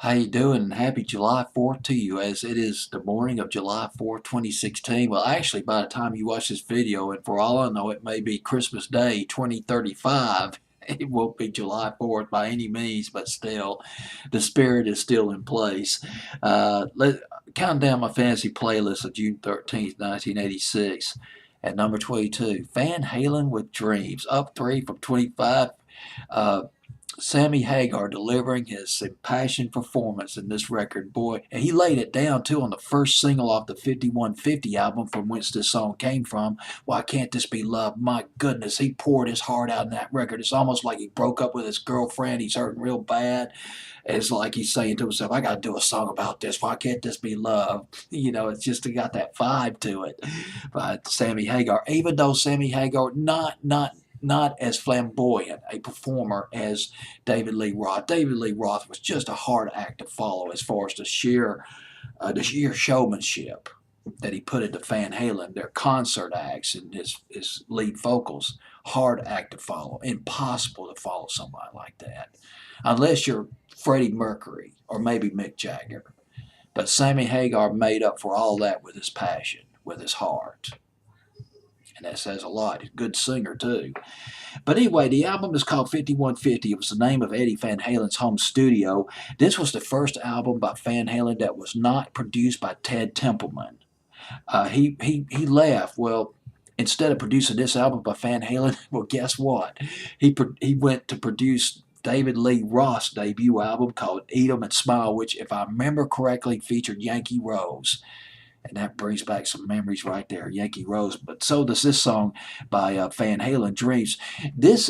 How you doing? Happy July 4th to you, as it is the morning of July 4th, 2016. Well, actually, by the time you watch this video, and for all I know, it may be Christmas Day 2035. It won't be July 4th by any means, but still, the spirit is still in place. Count down my fantasy playlist of June 13th, 1986. At number 22, Van Halen with Dreams, up 3 from 25. Uh, Sammy Hagar delivering his impassioned performance in this record, boy, and he laid it down too on the first single off the 5150 album from whence this song came from. Why Can't This Be Love? My goodness, he poured his heart out in that record. It's almost like he broke up with his girlfriend. He's hurting real bad. It's like he's saying to himself, I got to do a song about this. Why can't this be love? It's just got that vibe to it by Sammy Hagar. Even though Sammy Hagar, not as flamboyant a performer as David Lee Roth. David Lee Roth was just a hard act to follow as far as the sheer showmanship that he put into Van Halen, their concert acts and his lead vocals. Hard act to follow. Impossible to follow somebody like that. Unless you're Freddie Mercury or maybe Mick Jagger. But Sammy Hagar made up for all that with his passion, with his heart. And that says a lot. He's a good singer, too. But anyway, the album is called 5150. It was the name of Eddie Van Halen's home studio. This was the first album by Van Halen that was not produced by Ted Templeman. He left. Well, instead of producing this album by Van Halen, well, guess what? He went to produce David Lee Roth's debut album called Eat 'Em and Smile, which, if I remember correctly, featured Yankee Rose. And that brings back some memories right there, Yankee Rose. But so does this song by Van Halen, Dreams. This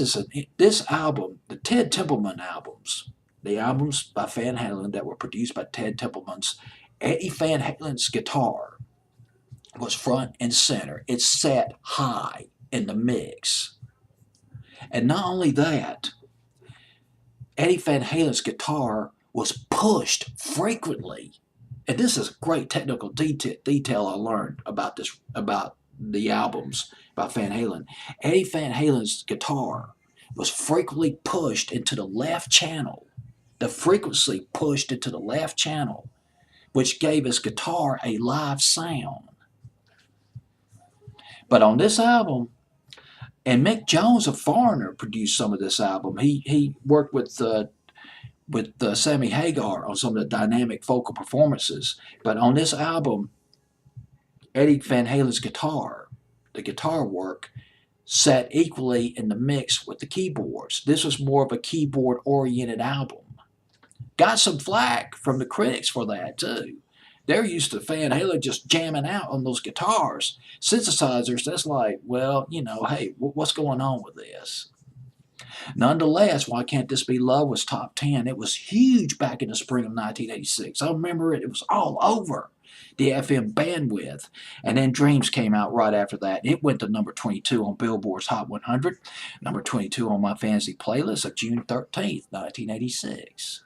album, the Ted Templeman albums, the albums by Van Halen that were produced by Ted Templeman's, Eddie Van Halen's guitar was front and center. It sat high in the mix. And not only that, Eddie Van Halen's guitar was pushed frequently. And this is a great technical detail I learned about the albums by Van Halen. Eddie Van Halen's guitar was frequently pushed into the left channel. The frequency pushed into the left channel, which gave his guitar a live sound. But on this album, and Mick Jones, a foreigner, produced some of this album. He worked with Sammy Hagar on some of the dynamic vocal performances. But on this album, Eddie Van Halen's guitar, the guitar work, sat equally in the mix with the keyboards. This was more of a keyboard-oriented album. Got some flack from the critics for that, too. They're used to Van Halen just jamming out on those guitars. Synthesizers, that's like, well, hey, what's going on with this? Nonetheless, Why Can't This Be Love was top 10. It was huge back in the spring of 1986. I remember it. It was all over the FM bandwidth. And then Dreams came out right after that. It went to number 22 on Billboard's Hot 100, number 22 on my fantasy playlist of June 13th, 1986.